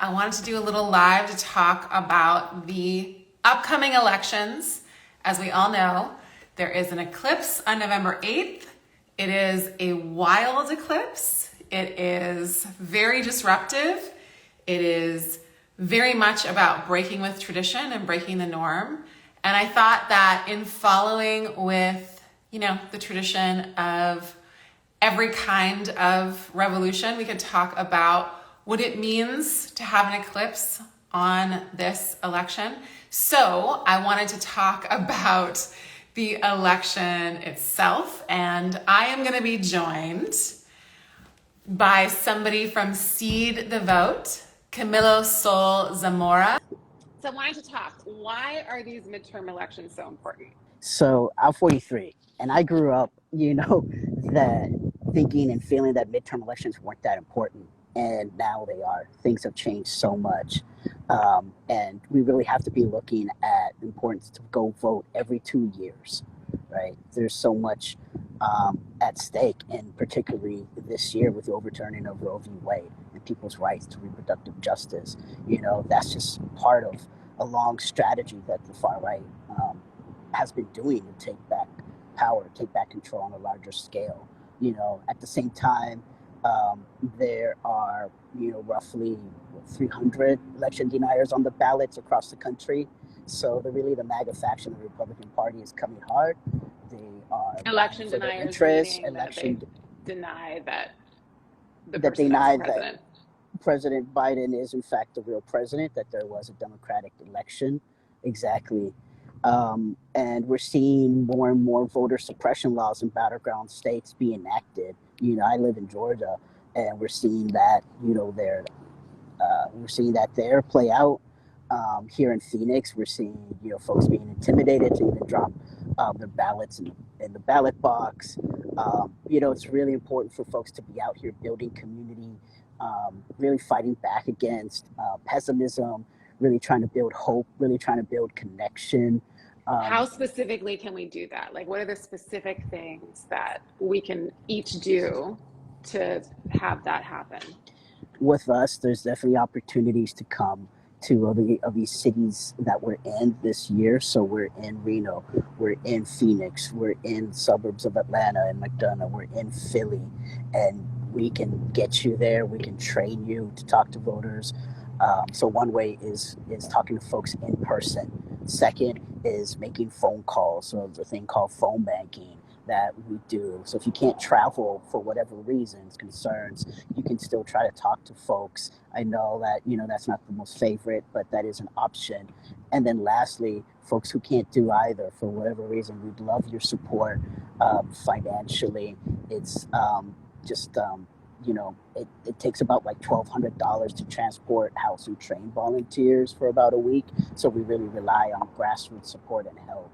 I wanted to do a little live to talk about the upcoming elections. As we all know, there is an eclipse on November 8th. It is a wild eclipse. It is very disruptive. It is very much about breaking with tradition and breaking the norm. And I thought that in following with, the tradition of every kind of revolution, we could talk about what it means to have an eclipse on this election. So I wanted to talk about the election itself, and I am going to be joined by somebody from Seed the Vote, Camilo Sol Zamora. So I wanted to talk, why are these midterm elections so important? So I'm 43, and I grew up, that thinking and feeling that midterm elections weren't that important, and now they are. Things have changed so much, and we really have to be looking at the importance to go vote every 2 years, right? There's so much at stake, and particularly this year with the overturning of Roe v. Wade and people's rights to reproductive justice. That's just part of a long strategy that the far right has been doing to take back power, take back control on a larger scale. At the same time, there are, roughly 300 election deniers on the ballots across the country. So the MAGA faction of the Republican Party is coming hard. They are Election for their deniers, interests. meaning that they deny that the that person that's deny president. that President Biden is in fact the real president, that there was a democratic election. Exactly. And we're seeing more and more voter suppression laws in battleground states be enacted. I live in Georgia, and we're seeing that, we're seeing that there play out. Here in Phoenix, we're seeing, folks being intimidated to even drop their ballots in the ballot box. It's really important for folks to be out here building community, really fighting back against pessimism, really trying to build hope, really trying to build connection. How specifically can we do that? Like, what are the specific things that we can each do to have that happen? With us, there's definitely opportunities to come to of these cities that we're in this year. So we're in Reno, we're in Phoenix, we're in suburbs of Atlanta and McDonough, we're in Philly, and we can get you there. We can train you to talk to voters. So one way is talking to folks in person. Second is making phone calls, so the thing called phone banking that we do. So if you can't travel for whatever reasons, concerns, you can still try to talk to folks. I know that, that's not the most favorite, but that is an option. And then lastly, folks who can't do either for whatever reason, we'd love your support financially. It's it takes about like $1,200 to transport, house, and train volunteers for about a week. So we really rely on grassroots support and help.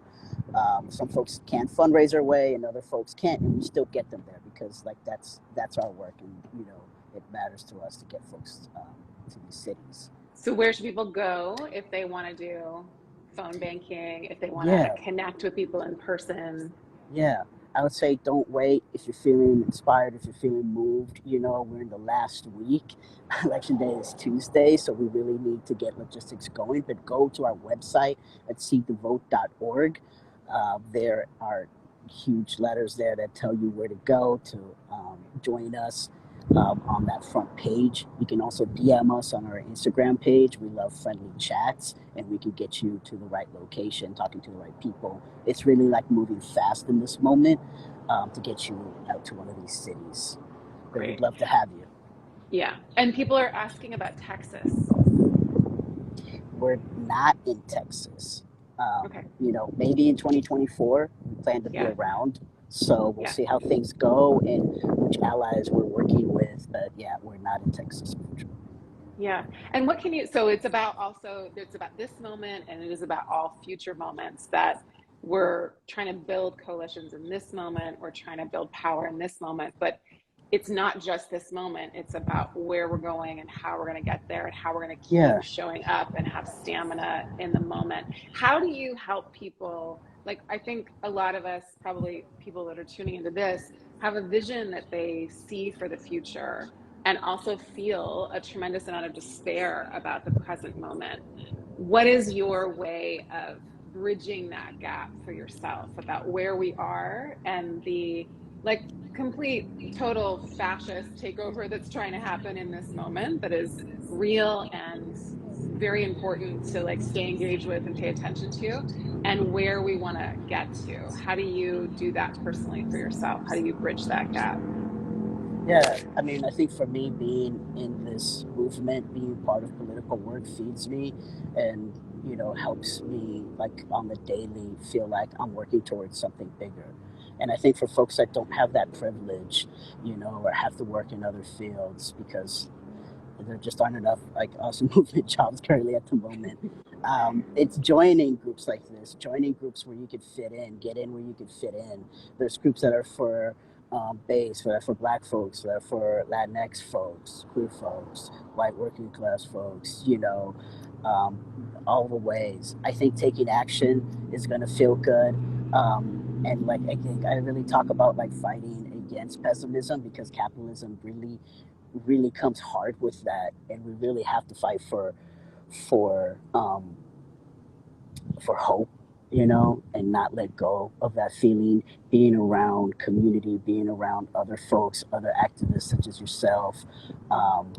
Some folks can fundraise their way, and other folks can't, and we still get them there because that's our work, and it matters to us to get folks to these cities. So where should people go if they want to do phone banking, if they want to connect with people in person? Yeah, I would say don't wait if you're feeling inspired, if you're feeling moved. We're in the last week. Election day is Tuesday, so we really need to get logistics going. But go to our website at seedthevote.org. There are huge letters there that tell you where to go to join us on that front page. You can also DM us on our Instagram page. We love friendly chats, and we can get you to the right location, talking to the right people. It's really like moving fast in this moment to get you out to one of these cities. Great. We'd love to have you. Yeah. And people are asking about Texas. We're not in Texas. Okay. Maybe in 2024, we plan to be around. So we'll see how things go and which allies we're working with. But yeah, we're not in Texas. Yeah. And what can you, so it's about this moment, and it is about all future moments that we're trying to build coalitions in this moment. We're trying to build power in this moment, but it's not just this moment. It's about where we're going and how we're going to get there and how we're going to keep showing up and have stamina in the moment. How do you help people? Like, I think a lot of us, probably people that are tuning into this, have a vision that they see for the future. and also feel a tremendous amount of despair about the present moment. What is your way of bridging that gap for yourself about where we are and the like complete total fascist takeover that's trying to happen in this moment that is real and very important to like stay engaged with and pay attention to, and where we want to get to? How do you do that personally for yourself? How do you bridge that gap? Yeah, I mean, I think for me, being in this movement, being part of political work feeds me and, helps me like on the daily feel like I'm working towards something bigger. And I think for folks that don't have that privilege, or have to work in other fields because there just aren't enough like awesome movement jobs currently at the moment. It's joining groups like this, joining groups where you could fit in, get in where you could fit in. There's groups that are for base, that are for Black folks, that are for Latinx folks, queer folks, white working class folks. All the ways. I think taking action is going to feel good. And like I think I really talk about like fighting against pessimism because capitalism really comes hard with that, and we really have to fight for um, for hope, and not let go of that feeling. Being around community, being around other folks, other activists such as yourself. Um,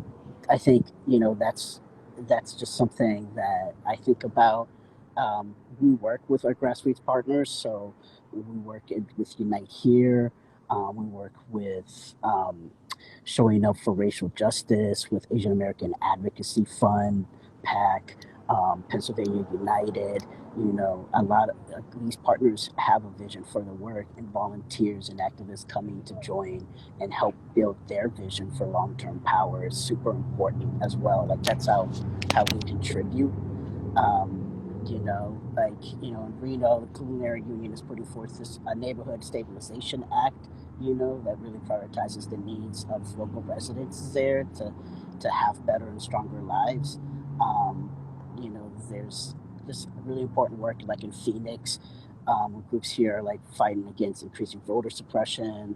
I think that's just something that I think about. We work with our grassroots partners, so we work with Unite Here. We work with showing up for racial justice with Asian American Advocacy Fund, PAC, Pennsylvania United. A lot of these partners have a vision for the work, and volunteers and activists coming to join and help build their vision for long-term power is super important as well. Like that's how we contribute. In Reno, the Culinary Union is putting forth this Neighborhood Stabilization Act, that really prioritizes the needs of local residents there to have better and stronger lives. There's this really important work like in Phoenix, groups here are like fighting against increasing voter suppression,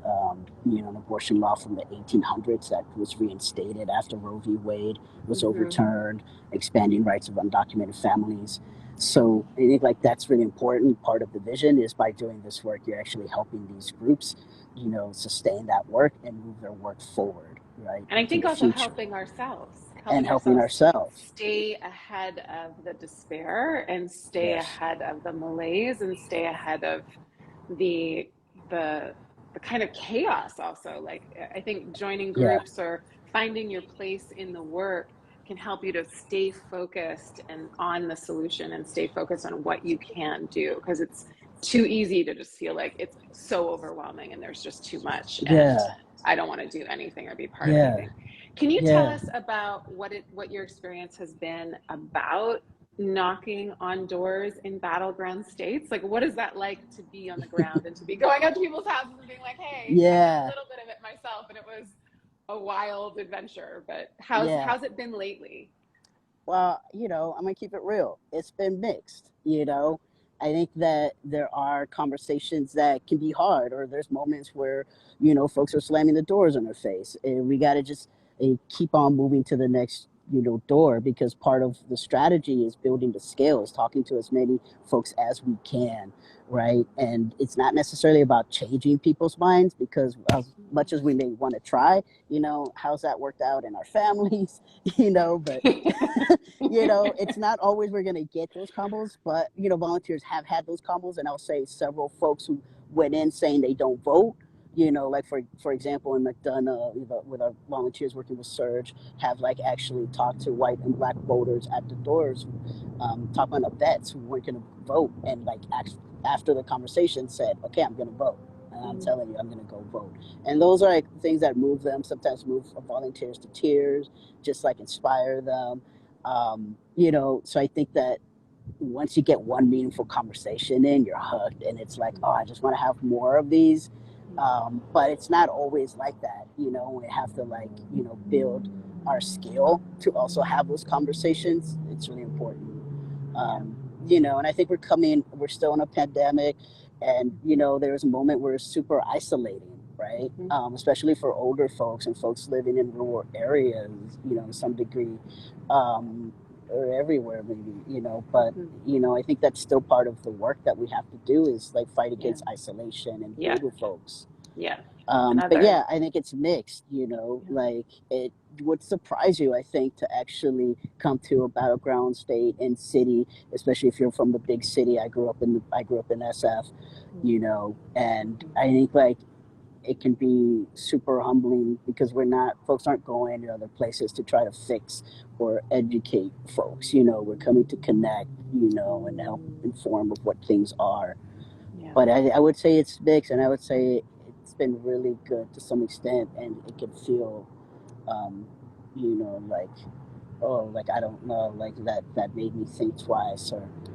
an abortion law from the 1800s that was reinstated after Roe v. Wade was overturned, expanding rights of undocumented families. So I think like that's really important. Part of the vision is by doing this work, you're actually helping these groups, sustain that work and move their work forward, right, And I into think the also future, helping ourselves, and helping helping ourselves ourselves. stay ahead of the despair and stay Yes. ahead of the malaise and stay ahead of the the the kind of chaos also. Like I think joining Yeah. groups or finding your place in the work can help you to stay focused and on the solution and stay focused on what you can do, because it's too easy to just feel like it's so overwhelming and there's just too much and Yeah. I don't want to do anything or be part of Yeah. anything. Can you tell Yeah. us about what your experience has been about knocking on doors in battleground states? Like, what is that like to be on the ground and to be going out to people's houses and being like, "Hey, I did a Yeah. little bit of it myself, and it was a wild adventure." But Yeah. how's it been lately? Well, I'm gonna keep it real. It's been mixed. I think that there are conversations that can be hard, or there's moments where, folks are slamming the doors on our face. And we gotta just keep on moving to the next, door, because part of the strategy is building the skills, talking to as many folks as we can, right? And it's not necessarily about changing people's minds, because as much as we may want to try, how's that worked out in our families, but it's not always we're going to get those combos, but, volunteers have had those combos. And I'll say several folks who went in saying they don't vote, like for example, in McDonough, with our volunteers working with Surge, have like actually talked to white and Black voters at the doors, talking to vets who weren't going to vote, and like after the conversation said, okay, I'm going to vote. And I'm telling you, I'm going to go vote. And those are like things that move them, sometimes move volunteers to tears, just like inspire them. So I think that once you get one meaningful conversation in, you're hooked, and it's like, oh, I just want to have more of these. But it's not always like that. We have to like, build our skill to also have those conversations. It's really important. And I think we're still in a pandemic, and, there was a moment where it's super isolating, right? Mm-hmm. Especially for older folks and folks living in rural areas, to some degree, or everywhere maybe, but, Mm-hmm. I think that's still part of the work that we have to do is like fight Yeah. against isolation and Yeah. older folks. Yeah. But Another. yeah, I think it's mixed, Yeah. like it would surprise you, I think, to actually come to a battleground state and city, especially if you're from the big city. I grew up in SF, and I think like it can be super humbling because folks aren't going to other places to try to fix or educate folks. We're coming to connect, and help inform of what things are. Yeah. But I would say it's mixed, and I would say it's been really good to some extent, and it can feel, like, oh, like I don't know, like that made me think twice.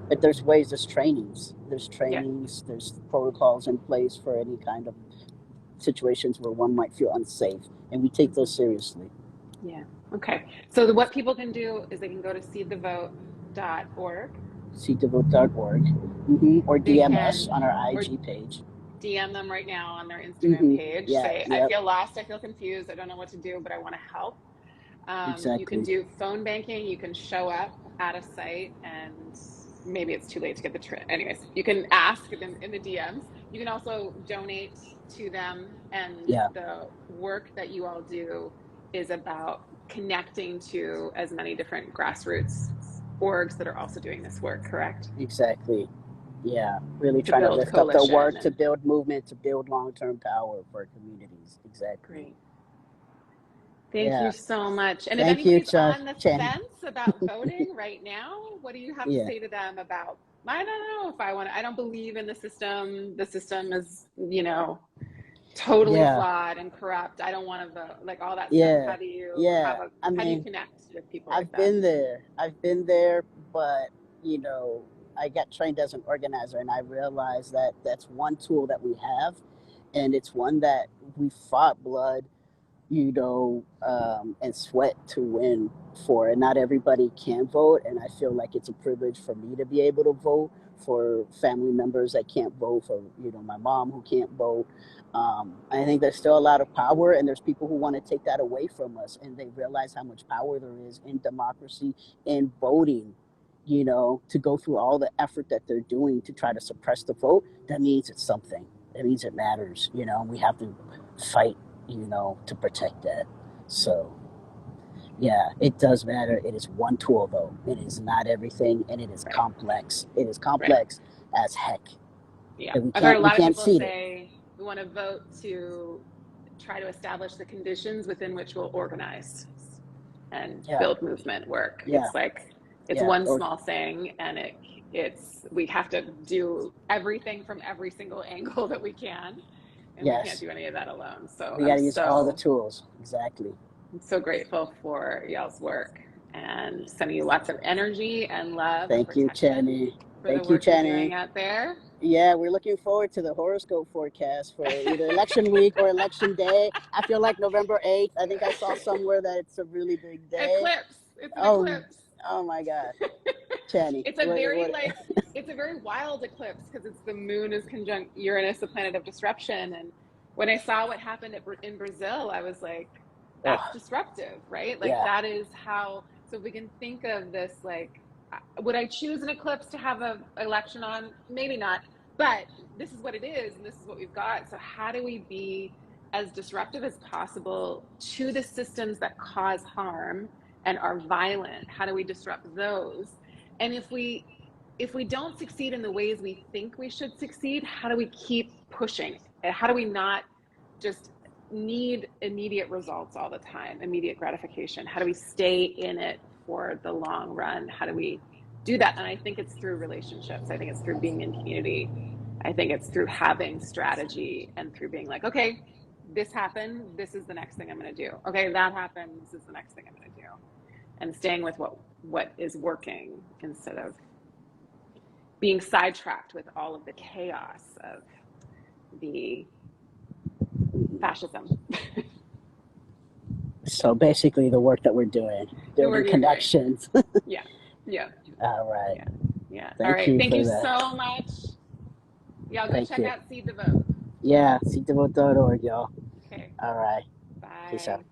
But there's Yeah. trainings, there's protocols in place for any kind of situations where one might feel unsafe, and we take those seriously. Yeah. Okay. So what people can do is they can go to seedthevote.org. seedthevote.org, or They DM us can on our or IG page. DM them right now on their Instagram page. Yeah, Say, I yep, feel lost, I feel confused, I don't know what to do, but I want to help. You can exactly. do phone banking. You can show up at a site, and maybe it's too late to get the trip. Anyways, you can ask in the DMs. You can also donate to them, and Yeah, the work that you all do is about connecting to as many different grassroots orgs that are also doing this work, correct? exactly. Yeah, really To trying to build lift up the coalition. work, to And build movement, to build long-term power for communities. Exactly. great. Thank Yeah. you so much. And if Thank you, anybody's on the Chani. fence about voting right now, what do you have to Yeah. say to them about, I don't know if I don't believe in the system. The system is, totally Yeah. flawed and corrupt. I don't want to vote, like all that stuff. Yeah. Yeah. I How do you mean, connect with people like I've that? been there. But I got trained as an organizer, and I realized that that's one tool that we have, and it's one that we fought blood, and sweat to win for. And not everybody can vote, and I feel like it's a privilege for me to be able to vote, for family members that can't vote, for my mom who can't vote. I think there's still a lot of power, and there's people who want to take that away from us, and they realize how much power there is in democracy, in voting. To go through all the effort that they're doing to try to suppress the vote, that means it's something. That means it matters. We have to fight, to protect that. So, yeah, it does matter. It is one tool, though. It is not everything, and it is Right. complex. It is Right. complex as heck. Yeah. And I've heard a we lot of can't people see it. say we want to vote to try to establish the conditions within which we'll organize and Yeah. build movement work. Yeah. It's like, it's Yeah. one small thing, and we have to do everything from every single angle that we can, and we can't Yes. do any of that alone. So We got to use all the tools. Exactly. I'm so grateful for y'all's work, and sending you lots of energy and love and Thank you, protection Chani. for the Thank you, work you're doing Chani. out there. Yeah, we're looking forward to the horoscope forecast for either election week or election day. I feel like November 8th. I think I saw somewhere that it's a really big day. Eclipse. It's an Oh, eclipse. oh my God. Chani. It's a very wild eclipse because it's the moon is conjunct Uranus, the planet of disruption. And when I saw what happened in Brazil, I was like, that's disruptive, right? Like, Yeah. that is how, so if we can think of this, like, would I choose an eclipse to have an election on? Maybe not, but this is what it is, and this is what we've got. So how do we be as disruptive as possible to the systems that cause harm and are violent? How do we disrupt those? And if we don't succeed in the ways we think we should succeed, how do we keep pushing? How do we not just need immediate results all the time, immediate gratification? How do we stay in it for the long run? How do we do that? And I think it's through relationships. I think it's through being in community. I think it's through having strategy, and through being like, okay, this happened, this is the next thing I'm going to do. Okay, that happened, this is the next thing I'm going to do. And staying with what is working, instead of being sidetracked with all of the chaos of the fascism. So basically, the work that we're doing, building connections. Yeah. All right. Yeah. Thank All right. you Thank for you that. so much. Y'all go check out Seed the Vote. Yeah, citovoto.org, y'all. Okay. All right. Peace Bye. out.